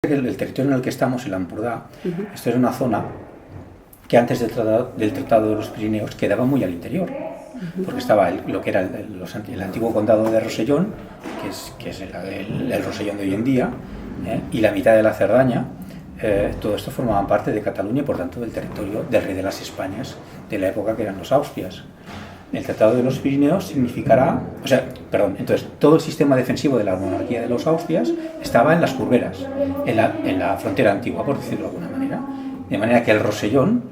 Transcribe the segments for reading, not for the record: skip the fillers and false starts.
El territorio en el que estamos, el Ampurdá, esto era una zona que antes del Tratado de los Pirineos quedaba muy al interior, porque estaba lo que era el antiguo condado de Rosellón, que es el Rosellón de hoy en día, y la mitad de la Cerdaña. Todo esto formaban parte de Cataluña y por tanto del territorio del rey de las Españas de la época, que eran los Austrias. El Tratado de los Pirineos significará, entonces todo el sistema defensivo de la monarquía de los Austrias estaba en las curveras, en la frontera antigua, por decirlo de alguna manera, de manera que el Rosellón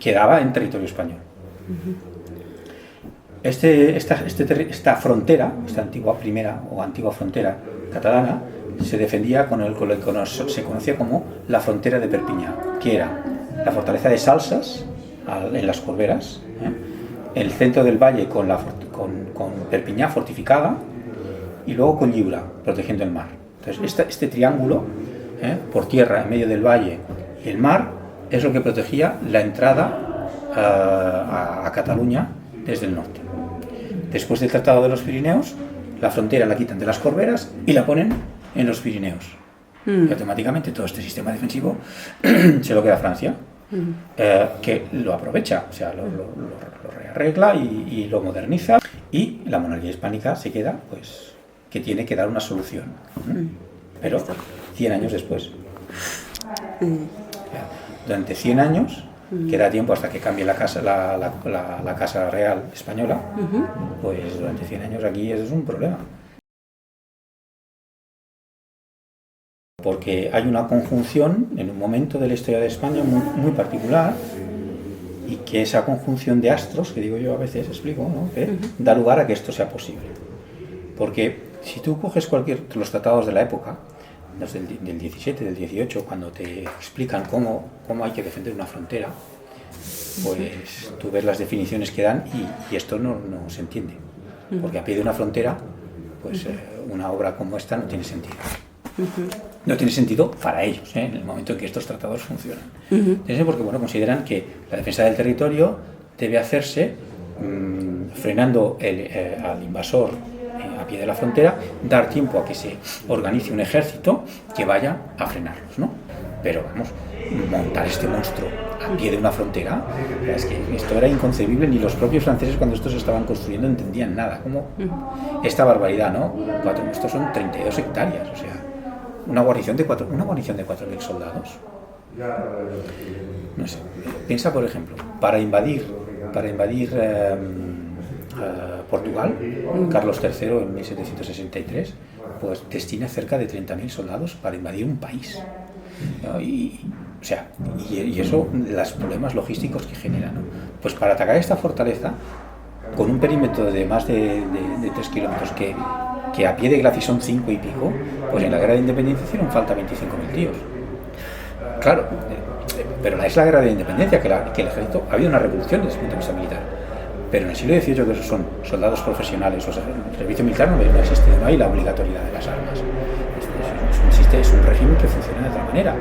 quedaba en territorio español. Esta frontera, esta antigua frontera catalana, se defendía con lo que se conocía como la frontera de Perpiñá, que era la fortaleza de Salsas, en las curveras, el centro del valle con Perpiñá fortificada, y luego con Lliura, protegiendo el mar. Entonces este triángulo, por tierra, en medio del valle y el mar, es lo que protegía la entrada a Cataluña desde el norte. Después del Tratado de los Pirineos, la frontera la quitan de las Corberas y la ponen en los Pirineos. Y automáticamente todo este sistema defensivo se lo queda a Francia, que lo aprovecha, o sea, lo rearregla y lo moderniza, y la monarquía hispánica se queda, pues, que tiene que dar una solución, pero 100 años después. Durante 100 años, que da tiempo hasta que cambie la Casa Real española, pues durante 100 años aquí es un problema. Porque hay una conjunción en un momento de la historia de España muy particular, y que esa conjunción de astros, que digo yo a veces, explico, ¿no? Que da lugar a que esto sea posible. Porque si tú coges los tratados de la época, los del 17, del 18, cuando te explican cómo hay que defender una frontera, pues tú ves las definiciones que dan y esto no se entiende. Porque a pie de una frontera, pues una obra como esta no tiene sentido. No tiene sentido para ellos, en el momento en que estos tratados funcionan. Porque consideran que la defensa del territorio debe hacerse frenando al invasor a pie de la frontera, dar tiempo a que se organice un ejército que vaya a frenarlos, ¿no? Pero montar este monstruo a pie de una frontera, es que esto era inconcebible. Ni los propios franceses, cuando estos estaban construyendo, entendían nada. ¿Cómo esta barbaridad, no? Estos son 32 hectáreas, o sea, una guarnición de 4.000 soldados. No sé. Piensa, por ejemplo, para invadir Portugal, Carlos III en 1763, pues destina cerca de 30.000 soldados para invadir un país. Y eso, los problemas logísticos que genera, ¿no? Pues para atacar esta fortaleza, con un perímetro de más de 3 kilómetros, que a pie de glacis son 5 y pico, pues en la guerra de independencia hicieron falta 25.000 tíos. Claro, pero es la guerra de independencia, que el ejército, ha habido una revolución desde el punto de vista militar, pero en el siglo XVIII, que esos son soldados profesionales, o sea, el servicio militar no existe, no hay la obligatoriedad de las armas. Es un régimen que funciona de otra manera.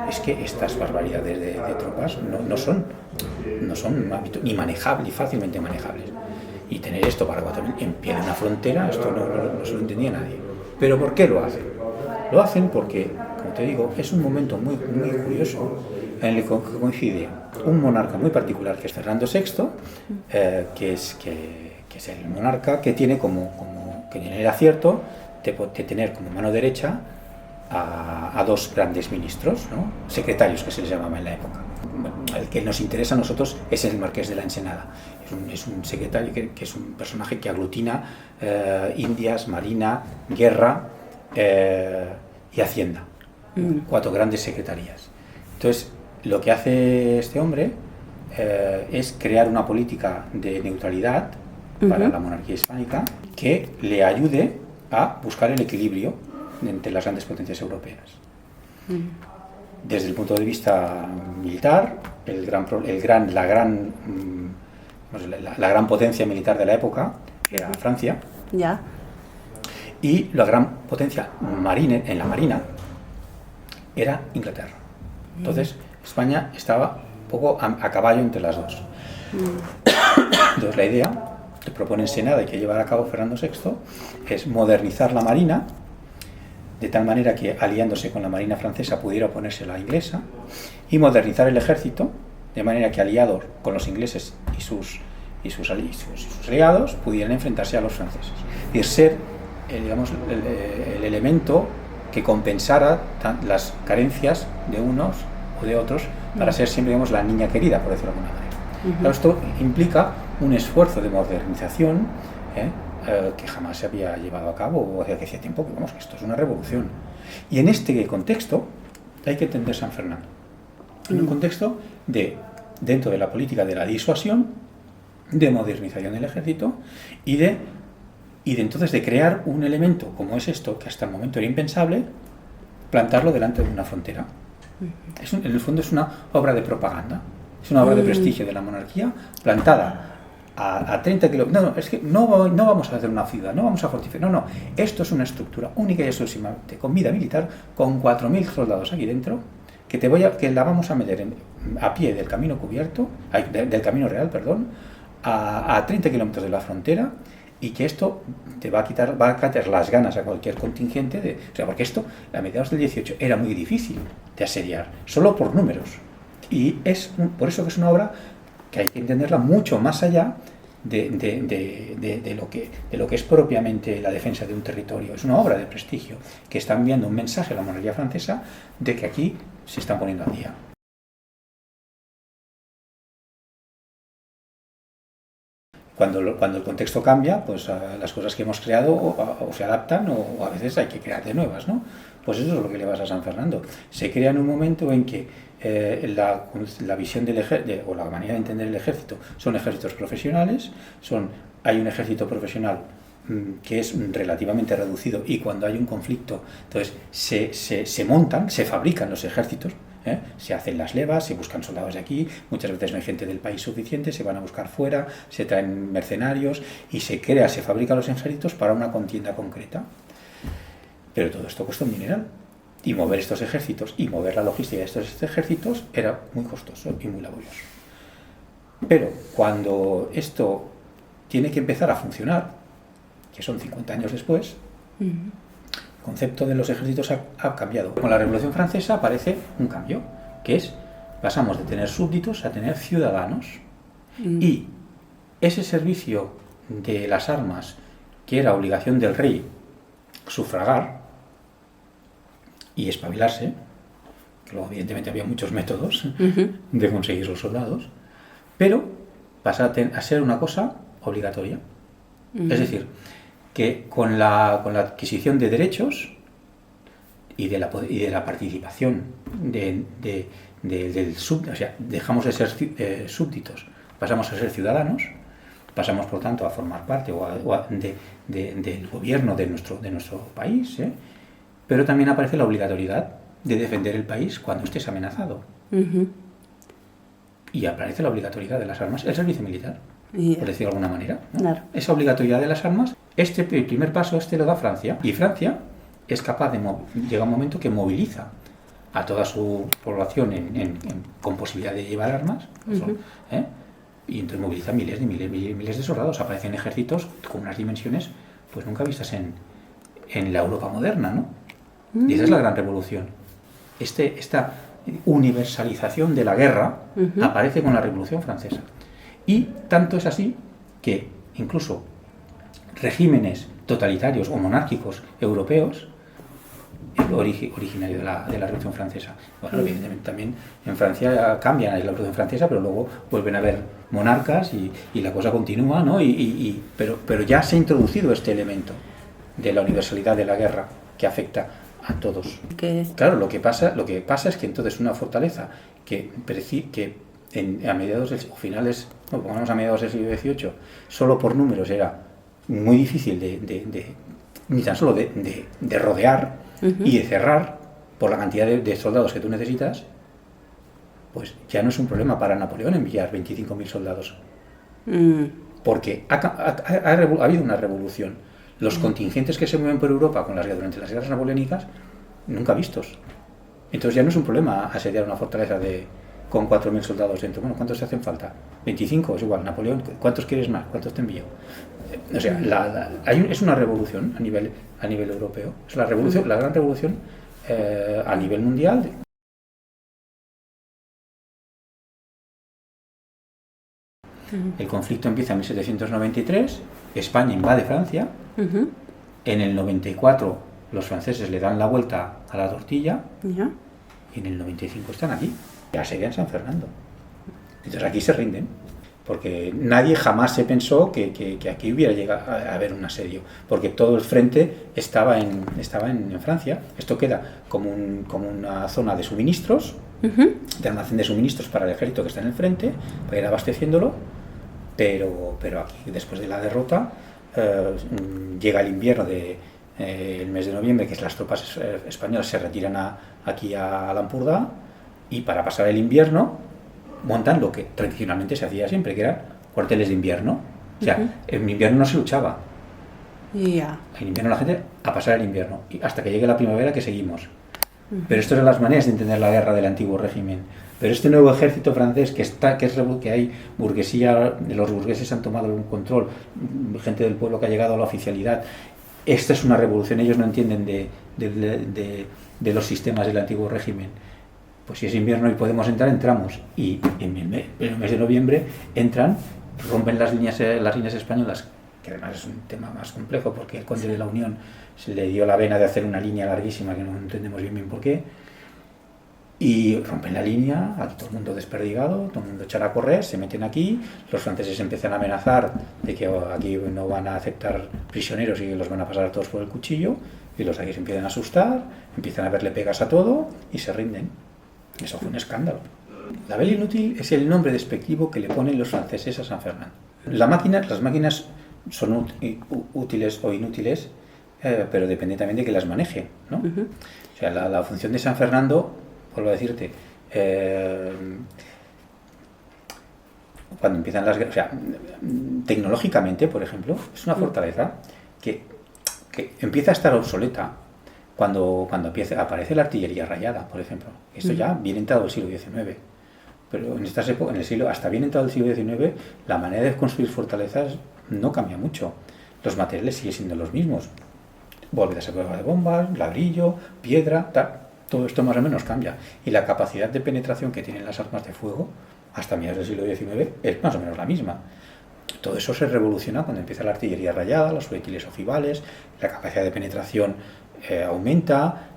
Es que estas barbaridades de tropas no son ni manejables, ni fácilmente manejables. Y tener esto para 4.000 en pie de una frontera, esto no se lo entendía nadie. ¿Pero por qué lo hacen? Lo hacen porque, como te digo, es un momento muy curioso en el que coincide un monarca muy particular, que es Fernando VI, que es el monarca que tiene que tiene el acierto de tener como mano derecha a dos grandes ministros, ¿no? Secretarios, que se les llamaba en la época. El que nos interesa a nosotros es el Marqués de la Ensenada. Es un secretario que es un personaje que aglutina Indias, Marina, Guerra y Hacienda. 4 grandes secretarías. Entonces, lo que hace este hombre es crear una política de neutralidad para la monarquía hispánica que le ayude a buscar el equilibrio entre las grandes potencias europeas. Desde el punto de vista militar, la gran potencia militar de la época era Francia, y la gran potencia en la marina era Inglaterra. Entonces España estaba un poco a caballo entre las dos. Entonces la idea que propone en Senada y que llevará a cabo Fernando VI es modernizar la marina de tal manera que aliándose con la marina francesa pudiera oponerse a la inglesa, y modernizar el ejército de manera que aliados con los ingleses y sus aliados pudieran enfrentarse a los franceses. Y ser el elemento que compensara las carencias de unos o de otros para ser siempre, digamos, la niña querida, por decirlo de alguna manera. Claro, esto implica un esfuerzo de modernización que jamás se había llevado a cabo, o que hacía tiempo que, vamos, que esto es una revolución. Y en este contexto hay que entender San Fernando, en un contexto dentro de la política de la disuasión, de modernización del ejército y de entonces de crear un elemento como es esto, que hasta el momento era impensable, plantarlo delante de una frontera. En el fondo es una obra de propaganda, es una obra de prestigio de la monarquía plantada a 30 kilómetros. No, es que no vamos a hacer una ciudad, no vamos a fortificar, no, esto es una estructura única y exclusivamente con vida militar, con 4.000 soldados aquí dentro, que la vamos a meter a pie del camino cubierto, del camino real, perdón, a 30 kilómetros de la frontera, y que esto te va a quitar las ganas a cualquier contingente, porque esto a mediados del 18 era muy difícil de asediar, solo por números, y por eso que es una obra que hay que entenderla mucho más allá de lo que es propiamente la defensa de un territorio. Es una obra de prestigio que está enviando un mensaje a la monarquía francesa de que aquí se están poniendo al día. Cuando el contexto cambia, pues las cosas que hemos creado o se adaptan o a veces hay que crear de nuevas, ¿no? Pues eso es lo que le pasa a San Fernando. Se crea en un momento en que la visión del ejército, o la manera de entender el ejército, son ejércitos profesionales, hay un ejército profesional que es relativamente reducido, y cuando hay un conflicto, entonces se fabrican los ejércitos. Se hacen las levas, se buscan soldados de aquí, muchas veces no hay gente del país suficiente, se van a buscar fuera, se traen mercenarios y se fabrican los ejércitos para una contienda concreta. Pero todo esto cuesta un dineral, y mover estos ejércitos y mover la logística de estos ejércitos era muy costoso y muy laborioso. Pero cuando esto tiene que empezar a funcionar, que son 50 años después, el concepto de los ejércitos ha cambiado. Con la Revolución Francesa aparece un cambio, que es, pasamos de tener súbditos a tener ciudadanos, y ese servicio de las armas, que era obligación del rey sufragar y espabilarse, que luego evidentemente había muchos métodos de conseguir los soldados, pero pasa a ser una cosa obligatoria. Es decir, que con la adquisición de derechos y de la participación o sea, dejamos de ser súbditos, pasamos a ser ciudadanos, pasamos por tanto a formar parte del gobierno de nuestro país, pero también aparece la obligatoriedad de defender el país cuando estés amenazado. Y aparece la obligatoriedad de las armas, el servicio militar, por decirlo de alguna manera, ¿no? Claro. Esa obligatoriedad de las armas, el primer paso lo da Francia, y Francia es capaz llega un momento que moviliza a toda su población con posibilidad de llevar armas, y entonces moviliza miles de soldados. Aparecen ejércitos con unas dimensiones pues nunca vistas en la Europa moderna, ¿no? Y esa es la gran revolución. Esta universalización de la guerra aparece con la Revolución Francesa. Y tanto es así que incluso regímenes totalitarios o monárquicos europeos, originario de la Revolución Francesa. Bueno, evidentemente también en Francia cambian la Revolución Francesa, pero luego vuelven a haber monarcas y la cosa continúa, ¿no? Pero ya se ha introducido este elemento de la universalidad de la guerra que afecta a todos. Claro, lo que pasa es que entonces una fortaleza a mediados del pongamos a mediados del siglo XVIII, solo por números era muy difícil ni tan solo de rodear y de cerrar por la cantidad de soldados que tú necesitas, pues ya no es un problema para Napoleón enviar 25.000 soldados. Porque ha habido una revolución. Los contingentes que se mueven por Europa durante las guerras napoleónicas, nunca vistos. Entonces ya no es un problema asediar una fortaleza con 4.000 soldados dentro. Bueno, ¿cuántos te hacen falta? 25, es igual. Napoleón, ¿cuántos quieres más? ¿Cuántos te envío? O sea, es una revolución a nivel europeo. Es la revolución, la gran revolución a nivel mundial. El conflicto empieza en 1793, España invade Francia, en el 94 los franceses le dan la vuelta a la tortilla y en el 95 están aquí, ya serían San Fernando. Entonces aquí se rinden, porque nadie jamás se pensó que aquí hubiera llegado a haber un asedio, porque todo el frente estaba en Francia. Esto queda como una zona de suministros, de almacén de suministros para el ejército que está en el frente, para ir abasteciéndolo, pero aquí, después de la derrota, llega el invierno el mes de noviembre, que las tropas españolas se retiran aquí a Lampurdá, y para pasar el invierno montan lo que tradicionalmente se hacía siempre, que eran cuarteles de invierno. O sea, en invierno no se luchaba. En invierno la gente a pasar el invierno, y hasta que llegue la primavera, que seguimos. Pero estas son las maneras de entender la guerra del antiguo régimen. Pero este nuevo ejército francés que hay burguesía, los burgueses han tomado un control, gente del pueblo que ha llegado a la oficialidad. Esta es una revolución, ellos no entienden de los sistemas del antiguo régimen. Pues si es invierno y podemos entrar, entramos. Y en el mes de noviembre entran, rompen las líneas españolas, que además es un tema más complejo, porque el conde de la Unión se le dio la vena de hacer una línea larguísima que no entendemos bien por qué, y rompen la línea, aquí todo el mundo desperdigado, todo el mundo echará a correr, se meten aquí, los franceses empiezan a amenazar de que aquí no van a aceptar prisioneros y los van a pasar todos por el cuchillo, y los de aquí se empiezan a asustar, empiezan a verle pegas a todo y se rinden. Eso fue un escándalo. La Belle Inútil es el nombre despectivo que le ponen los franceses a San Fernando. Las máquinas son útiles o inútiles, pero depende también de que las maneje, ¿no? O sea, la función de San Fernando, vuelvo a decirte, cuando empiezan las guerras, o sea, tecnológicamente, por ejemplo, es una fortaleza que empieza a estar obsoleta cuando aparece la artillería rayada, por ejemplo. Esto ya bien entrado el siglo XIX. Pero en estas épocas, hasta bien entrado el siglo XIX, la manera de construir fortalezas no cambia mucho. Los materiales siguen siendo los mismos. Bóvedas a prueba de bombas, ladrillo, piedra, tal. Todo esto más o menos cambia. Y la capacidad de penetración que tienen las armas de fuego hasta mediados del siglo XIX es más o menos la misma. Todo eso se revoluciona cuando empieza la artillería rayada, los proyectiles ojivales, la capacidad de penetración aumenta,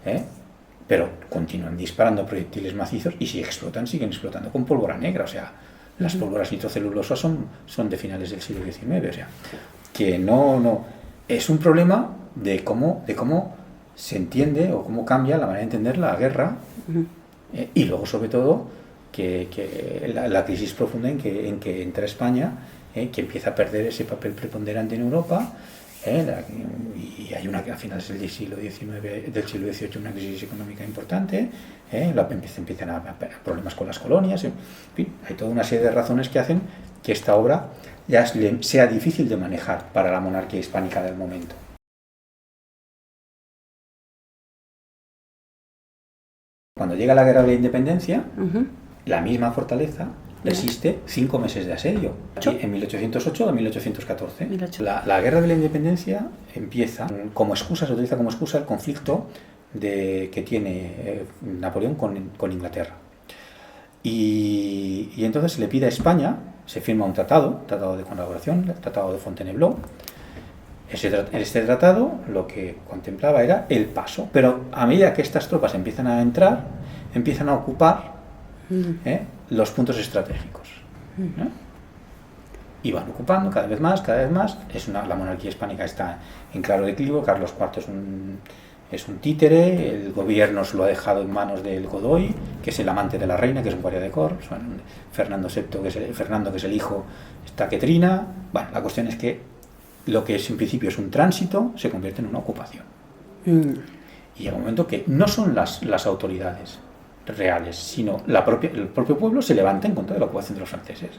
pero continúan disparando proyectiles macizos y si explotan, siguen explotando con pólvora negra. O sea, las pólvoras nitrocelulosas son de finales del siglo XIX. O sea, que no es un problema de cómo se entiende o cómo cambia la manera de entender la guerra, y luego sobre todo que la crisis profunda en que entra España, que empieza a perder ese papel preponderante en Europa, y hay a finales del siglo XVIII una crisis económica importante, empiezan a haber problemas con las colonias, en fin, hay toda una serie de razones que hacen que esta obra ya sea difícil de manejar para la monarquía hispánica del momento. Cuando llega la Guerra de la Independencia, la misma fortaleza resiste 5 meses de asedio, en 1808 a 1814. La Guerra de la Independencia empieza como excusa, se utiliza como excusa el conflicto que tiene Napoleón con Inglaterra. Y entonces se le pide a España, se firma un tratado de colaboración, el Tratado de Fontainebleau. Este tratado lo que contemplaba era el paso, pero a medida que estas tropas empiezan a entrar, empiezan a ocupar los puntos estratégicos. Y van ocupando cada vez más. La monarquía hispánica está en claro declive. Carlos IV es un títere, el gobierno se lo ha dejado en manos del Godoy, que es el amante de la reina, que es un guardia de corps. Fernando que es el hijo, está Quetrina. Bueno, la cuestión es que lo que en principio es un tránsito se convierte en una ocupación. Y llega un momento que no son las autoridades reales, sino el propio pueblo se levanta en contra de la ocupación de los franceses.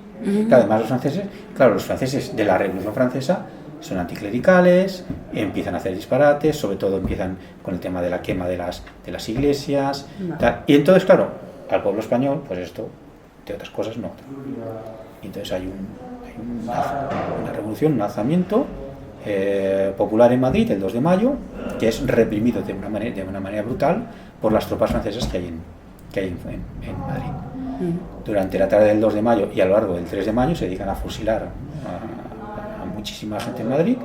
Además los franceses de la Revolución Francesa son anticlericales, empiezan a hacer disparates, sobre todo empiezan con el tema de la quema de las iglesias, tal. Y entonces, claro, al pueblo español, pues esto, de otras cosas, no. Y entonces hay una revolución, un alzamiento, popular en Madrid, el 2 de mayo, que es reprimido de una manera brutal por las tropas francesas que hay en Madrid. Durante la tarde del 2 de mayo y a lo largo del 3 de mayo se dedican a fusilar a muchísima gente en Madrid,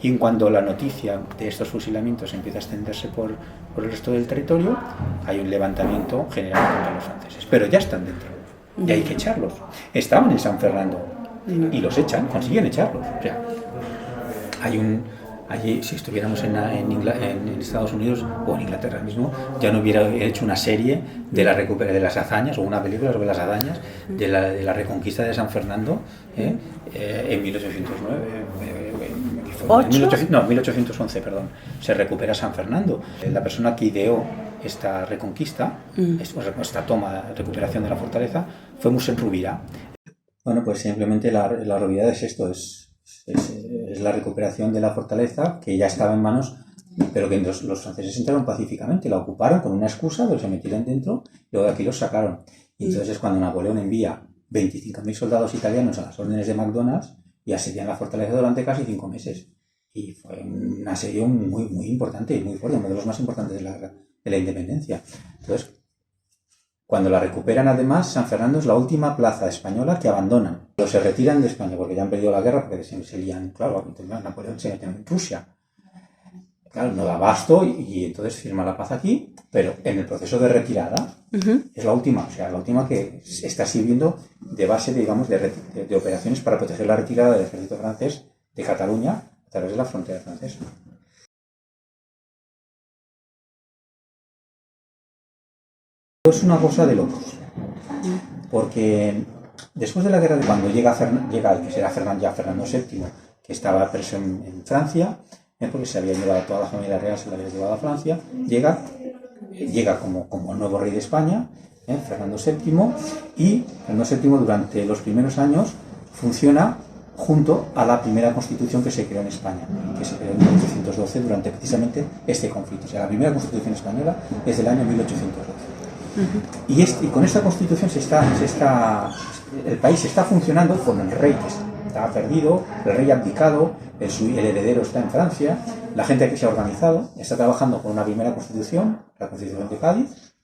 y en cuanto la noticia de estos fusilamientos empieza a extenderse por el resto del territorio, hay un levantamiento general contra los franceses. Pero ya están dentro y hay que echarlos. Estaban en San Fernando y los echan, consiguen echarlos. O sea, allí, si estuviéramos en Estados Unidos o en Inglaterra mismo, ya no hubiera hecho una serie de las hazañas, o una película sobre las hazañas de la reconquista de San Fernando en 1809. 1811, perdón. Se recupera San Fernando. La persona que ideó esta reconquista, esta recuperación de la fortaleza, fue Mossèn Rovira. Bueno, pues simplemente la realidad es esto, es la recuperación de la fortaleza que ya estaba en manos, pero que los franceses entraron pacíficamente, la ocuparon con una excusa, pero se metieron dentro y luego de aquí los sacaron. Y entonces es cuando Napoleón envía 25.000 soldados italianos a las órdenes de McDonald's y asedian la fortaleza durante casi 5 meses. Y fue un asedio muy, muy importante y muy fuerte, uno de los más importantes de la independencia. Entonces, cuando la recuperan, además, San Fernando es la última plaza española que abandonan. Pero se retiran de España porque ya han perdido la guerra, porque se lían, claro, Napoleón se mete en Rusia. Claro, no da abasto y entonces firma la paz aquí, pero en el proceso de retirada es la última, o sea, la última que está sirviendo de base, digamos, de operaciones para proteger la retirada del ejército francés de Cataluña a través de la frontera francesa. Es una cosa de locos, porque después de la guerra, cuando llega el que será Fernando VII, que estaba preso en Francia, porque se había llevado toda la familia real, se la había llevado a Francia, llega como nuevo rey de España, Fernando VII, y Fernando VII durante los primeros años funciona junto a la primera constitución que se creó en España, que se creó en 1812 durante precisamente este conflicto. O sea, la primera constitución española es del año 1812. Y con esta constitución el país está funcionando con el rey que está perdido, el rey abdicado, el heredero está en Francia, la gente que se ha organizado está trabajando con una primera constitución, la Constitución de Cádiz.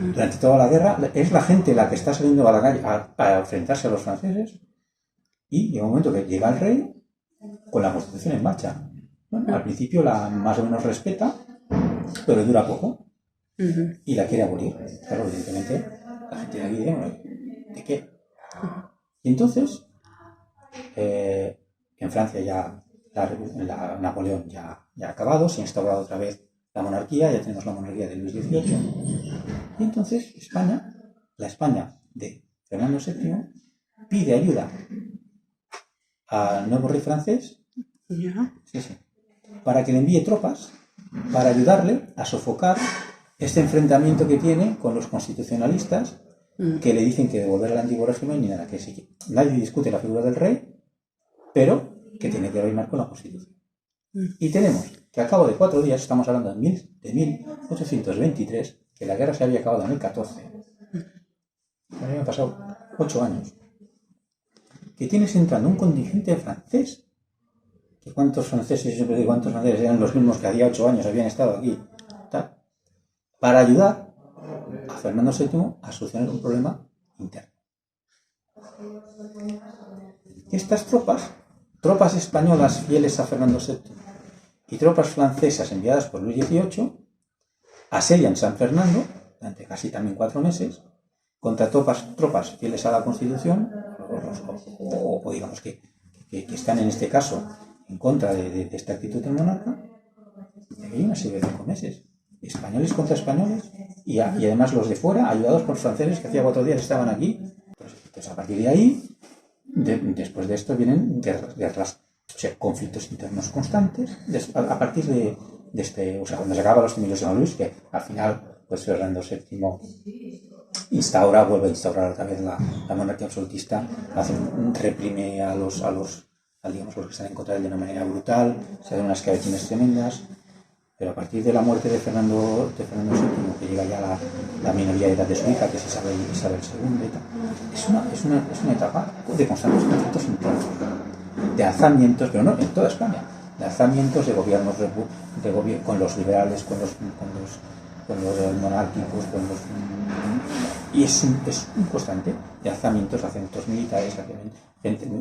Durante toda la guerra es la gente la que está saliendo a la calle a enfrentarse a los franceses, y llega un momento que llega el rey con la constitución en marcha. Bueno, al principio más o menos respeta, pero dura poco. Y la quiere abolir. Claro, evidentemente, la gente de aquí dice, bueno, ¿de qué? Y entonces, en Francia ya Napoleón ya ha acabado, se ha instaurado otra vez la monarquía, ya tenemos la monarquía de Luis XVIII. Y entonces la España de Fernando VII, pide ayuda al nuevo rey francés, para que le envíe tropas para ayudarle a sofocar este enfrentamiento que tiene con los constitucionalistas, que le dicen que devolver al antiguo régimen ni nada, que sí, nadie discute la figura del rey, pero que tiene que reinar con la Constitución. Y tenemos que a cabo de 4 días, estamos hablando de 1823, que la guerra se había acabado en el 14, habían pasado 8 años, que tienes entrando un contingente francés, que cuántos franceses eran los mismos que hacía 8 años habían estado aquí, para ayudar a Fernando VII a solucionar un problema interno. Estas tropas españolas fieles a Fernando VII y tropas francesas enviadas por Luis XVIII, asedian San Fernando durante casi también 4 meses contra tropas fieles a la Constitución, o digamos que están en este caso en contra de esta actitud del monarca. Y hay una serie de 5 meses. Españoles contra españoles y además los de fuera, ayudados por franceses que hacía 4 días estaban aquí. Entonces a partir de ahí, después de esto vienen guerras, o sea, conflictos internos constantes, a partir de este, o sea, cuando se acaban los temillos de Don Luis, que al final, pues Fernando VII vuelve a instaurar otra vez la monarquía absolutista, reprime a los que están en contra de él de una manera brutal, se hacen unas escabechines tremendas. Pero a partir de la muerte de Fernando VII, que llega ya la minoría de edad de su hija, que es Isabel II, y tal, es una etapa de constantes conflictos internos, de alzamientos, pero no en toda España. de alzamientos de gobiernos con los liberales, con los monárquicos, y es un constante de alzamientos militares,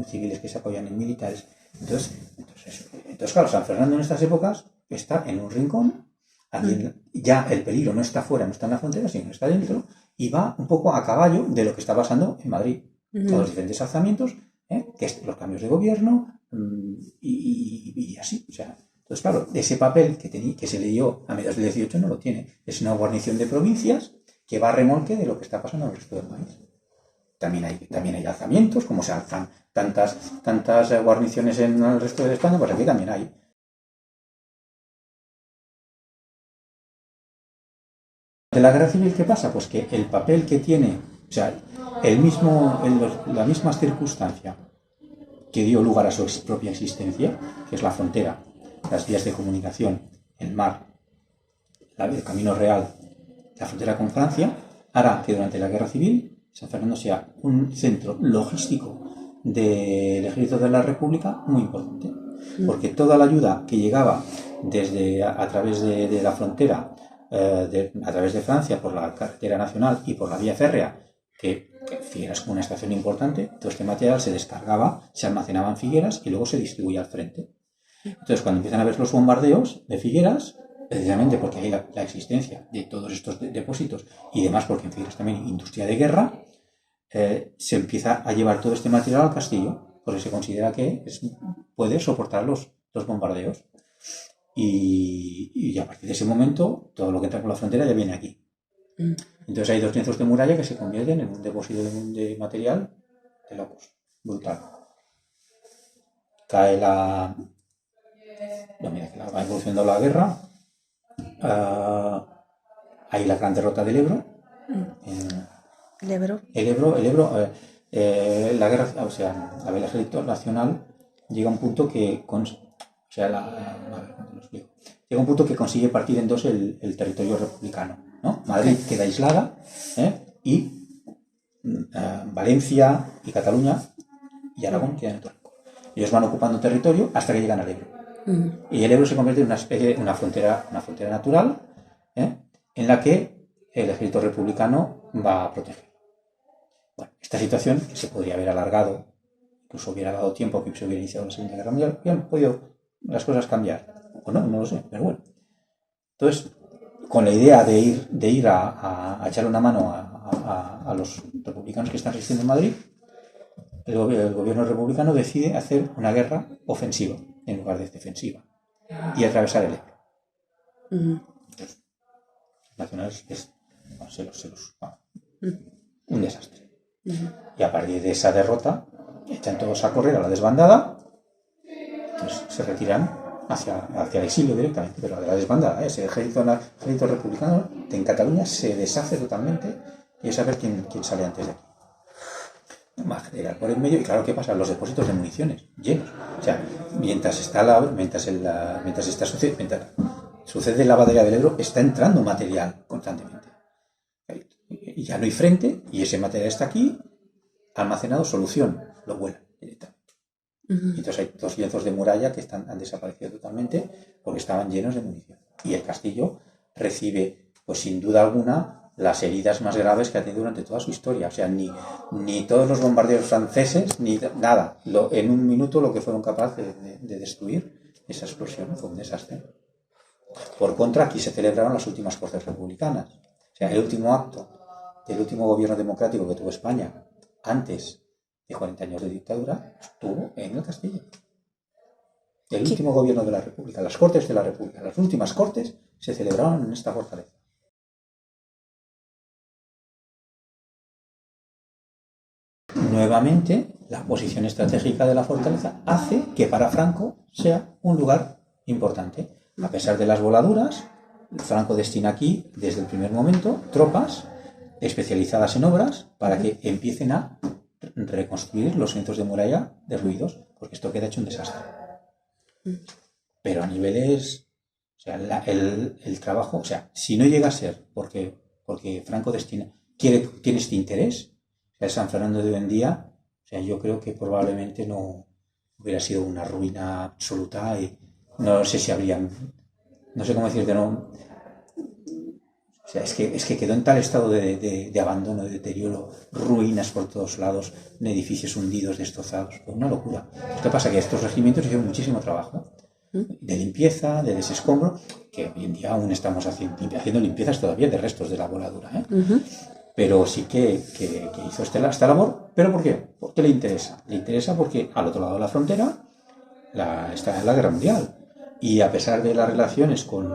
civiles que se apoyan en militares. Entonces, claro, San Fernando en estas épocas está en un rincón. Aquí ya el peligro no está fuera, no está en la frontera, sino que está dentro, y va un poco a caballo de lo que está pasando en Madrid, con los diferentes alzamientos, que es los cambios de gobierno, y así. O sea, entonces, claro, ese papel que se le dio a mediados del 18 no lo tiene. Es una guarnición de provincias que va a remolque de lo que está pasando en el resto del país. También hay alzamientos, como se alzan tantas guarniciones en el resto de España, pues aquí también hay. De la guerra civil, ¿qué pasa? Pues que el papel que tiene, o sea, la misma circunstancia que dio lugar a su propia existencia, que es la frontera, las vías de comunicación, el mar, el camino real, la frontera con Francia, hará que durante la guerra civil San Fernando sea un centro logístico del ejército de la República muy importante, porque toda la ayuda que llegaba a través de la frontera, a través de Francia por la carretera nacional y por la vía férrea, que Figueras como una estación importante, todo este material se descargaba, se almacenaba en Figueras y luego se distribuía al frente. Entonces, cuando empiezan a ver los bombardeos de Figueras, precisamente porque hay la existencia de todos estos depósitos y demás, porque en Figueras también hay industria de guerra, se empieza a llevar todo este material al castillo, porque se considera que puede soportar los bombardeos. Y a partir de ese momento, todo lo que entra por la frontera ya viene aquí. Entonces hay 2 lienzos de muralla que se convierten en un depósito de material de locos, brutal. Cae va evolucionando la guerra. Hay la gran derrota del Ebro. El Ebro. La guerra, o sea, el ejército nacional llega a un punto que llega a un punto que consigue partir en dos el territorio republicano, ¿no? Madrid queda aislada, y Valencia y Cataluña y Aragón quedan en otro. Ellos van ocupando territorio hasta que llegan al Ebro. Y el Ebro se convierte en una frontera natural, en la que el ejército republicano va a proteger. Bueno, esta situación, que se podría haber alargado, incluso hubiera dado tiempo que se hubiera iniciado la Segunda Guerra Mundial, hubieran podido las cosas cambiar. O no lo sé, pero bueno. Entonces, con la idea de ir a echarle una mano a los republicanos que están resistiendo en Madrid, el gobierno republicano decide hacer una guerra ofensiva en lugar de defensiva y atravesar el Ebro. Entonces, los nacionales un desastre. Y a partir de esa derrota echan todos a correr a la desbandada, entonces se retiran hacia el exilio directamente, pero de la desbandada, ese ejército republicano en Cataluña se deshace totalmente y es a ver quién sale antes de aquí. Va a generar por el medio, y claro, ¿qué pasa? Los depósitos de municiones llenos. O sea, mientras sucede la batalla del Ebro, está entrando material constantemente. Y ya no hay frente, y ese material está aquí, almacenado, solución, lo vuelan directamente. Y entonces hay 2 lienzos de muralla que han desaparecido totalmente porque estaban llenos de munición. Y el castillo recibe, pues sin duda alguna, las heridas más graves que ha tenido durante toda su historia. O sea, ni todos los bombardeos franceses, ni nada. En un minuto lo que fueron capaces de destruir, esa explosión fue un desastre. Por contra, aquí se celebraron las últimas Cortes Republicanas. O sea, el último acto del último gobierno democrático que tuvo España antes de 40 años de dictadura estuvo en el castillo. El último gobierno de la República, las Cortes de la República, las últimas Cortes se celebraron en esta fortaleza. Nuevamente, la posición estratégica de la fortaleza hace que para Franco sea un lugar importante. A pesar de las voladuras, Franco destina aquí, desde el primer momento, tropas especializadas en obras para que empiecen a reconstruir los centros de muralla derruidos, porque esto queda hecho un desastre. Pero a niveles, o sea, el trabajo, o sea, si no llega a ser porque Franco tiene este interés, o sea, el San Fernando de hoy en día, o sea, yo creo que probablemente no hubiera sido una ruina absoluta no sé si habrían, no sé cómo decirte, no. O sea, es que quedó en tal estado de abandono, de deterioro, ruinas por todos lados, edificios hundidos, destrozados. Fue una locura. ¿Qué pasa? Que estos regimientos hicieron muchísimo trabajo de limpieza, de desescombro, que hoy en día aún estamos haciendo limpiezas todavía de restos de la voladura, ¿eh? Pero sí que hizo esta labor. ¿Pero por qué? ¿Por qué le interesa? Le interesa porque al otro lado de la frontera está la Guerra Mundial. Y a pesar de las relaciones con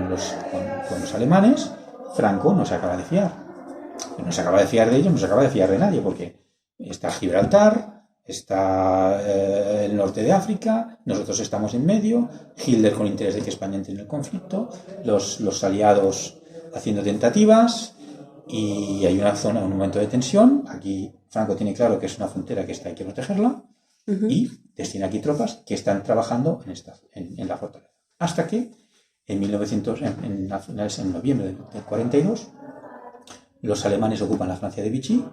los alemanes, Franco no se acaba de fiar. No se acaba de fiar de ellos, no se acaba de fiar de nadie, porque está Gibraltar, está el norte de África, nosotros estamos en medio, Hitler con interés de que España entre en el conflicto, los aliados haciendo tentativas, y hay una zona, un momento de tensión. Aquí Franco tiene claro que es una frontera que hay que protegerla, y destina aquí tropas que están trabajando en la fortaleza. Hasta que en noviembre del 42 los alemanes ocupan la Francia de Vichy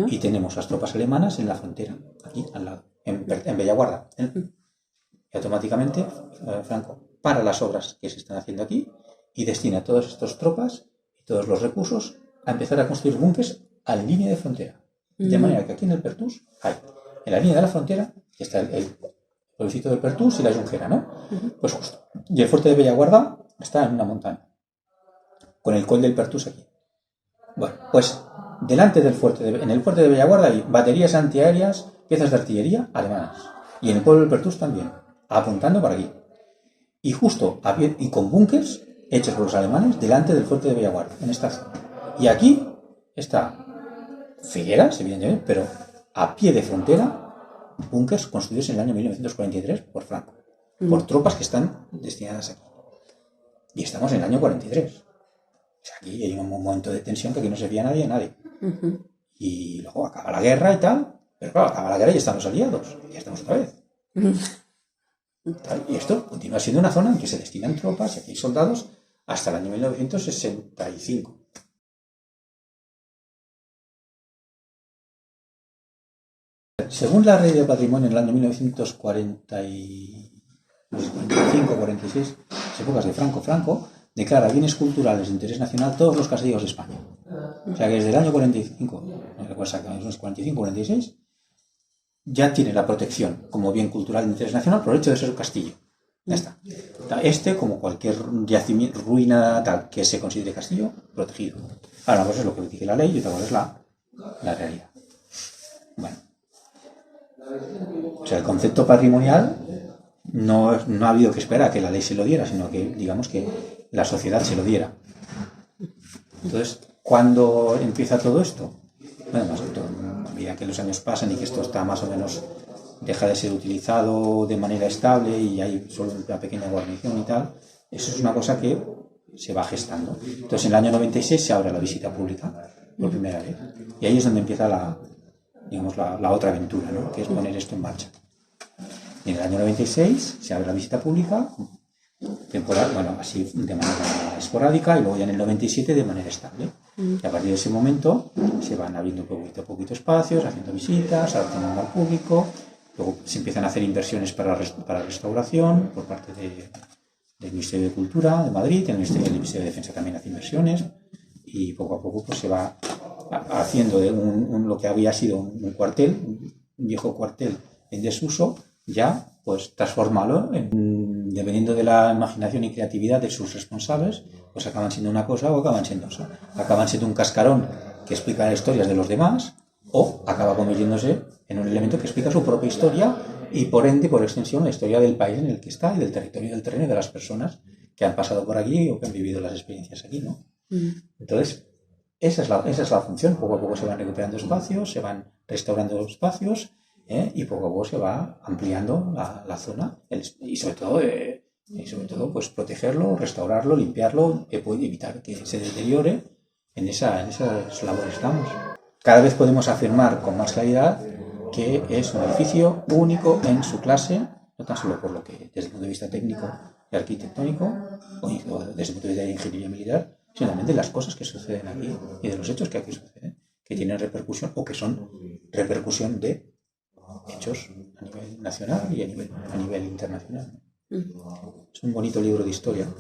y tenemos las tropas alemanas en la frontera, aquí al lado, en Bellaguarda. Y automáticamente Franco para las obras que se están haciendo aquí y destina todas estas tropas y todos los recursos a empezar a construir búnkeres a la línea de frontera. De manera que aquí en el Pertús hay, en la línea de la frontera, que está el pueblecito del Pertús y la Junquera, ¿no? Pues justo. Y el fuerte de Bellaguarda está en una montaña, con el col del Pertús aquí. Bueno, pues delante del en el fuerte de Bellaguarda hay baterías antiaéreas, piezas de artillería alemanas. Y en el pueblo del Pertús también, apuntando para aquí. Y justo a pie, y con búnkers hechos por los alemanes delante del fuerte de Bellaguarda, en esta zona. Y aquí está Figueras, evidentemente, pero a pie de frontera, búnkers construidos en el año 1943 por Franco, por tropas que están destinadas aquí. Y estamos en el año 43. O sea, aquí hay un momento de tensión que aquí no se fía nadie. Y luego acaba la guerra y tal, pero claro, acaba la guerra y están los aliados, y ya estamos otra vez. Y esto continúa siendo una zona en que se destinan tropas y aquí hay soldados hasta el año 1965. Según la Ley de Patrimonio en el año 1945-46, las épocas de Franco declara bienes culturales de interés nacional todos los castillos de España. O sea que desde el año 45, no recuerdo exactamente, 45-46, ya tiene la protección como bien cultural de interés nacional por el hecho de ser un castillo. Ya está. Como cualquier yacimiento, ruina tal que se considere castillo, protegido. Ahora, una cosa es lo que dice la ley y otra cosa es la realidad. Bueno. O sea, el concepto patrimonial no ha habido que esperar a que la ley se lo diera, sino que, digamos, que la sociedad se lo diera. Entonces, ¿cuándo empieza todo esto? Bueno, a medida que los años pasan y que esto está más o menos, deja de ser utilizado de manera estable y hay solo una pequeña guarnición y tal, eso es una cosa que se va gestando. Entonces, en el año 96 se abre la visita pública por primera vez. Y ahí es donde empieza la otra aventura, ¿no? Que es poner esto en marcha. Y en el año 96 se abre la visita pública, temporal, bueno, así de manera esporádica, y luego ya en el 97 de manera estable. Y a partir de ese momento se van abriendo poquito a poquito espacios, haciendo visitas, adaptando al público. Luego se empiezan a hacer inversiones para restauración por parte del Ministerio de Cultura de Madrid, el Ministerio de Defensa también hace inversiones, y poco a poco pues se va haciendo de lo que había sido un cuartel, un viejo cuartel en desuso, ya pues transformarlo dependiendo de la imaginación y creatividad de sus responsables, pues acaban siendo una cosa o acaban siendo otra. Acaban siendo un cascarón que explica las historias de los demás, o acaba convirtiéndose en un elemento que explica su propia historia y por ende, por extensión, la historia del país en el que está y del territorio, del terreno y de las personas que han pasado por aquí o que han vivido las experiencias aquí, ¿no? Entonces, esa es la función. Poco a poco se van recuperando espacios, se van restaurando espacios, y poco a poco se va ampliando la zona y sobre todo pues protegerlo, restaurarlo, limpiarlo, evitar que se deteriore. En esas labores estamos. Cada vez podemos afirmar con más claridad que es un edificio único en su clase, no tan solo por lo que desde el punto de vista técnico y arquitectónico o desde el punto de vista de ingeniería militar, sino también de las cosas que suceden aquí y de los hechos que aquí suceden, que tienen repercusión o que son repercusión de hechos a nivel nacional y a nivel internacional. Es un bonito libro de historia.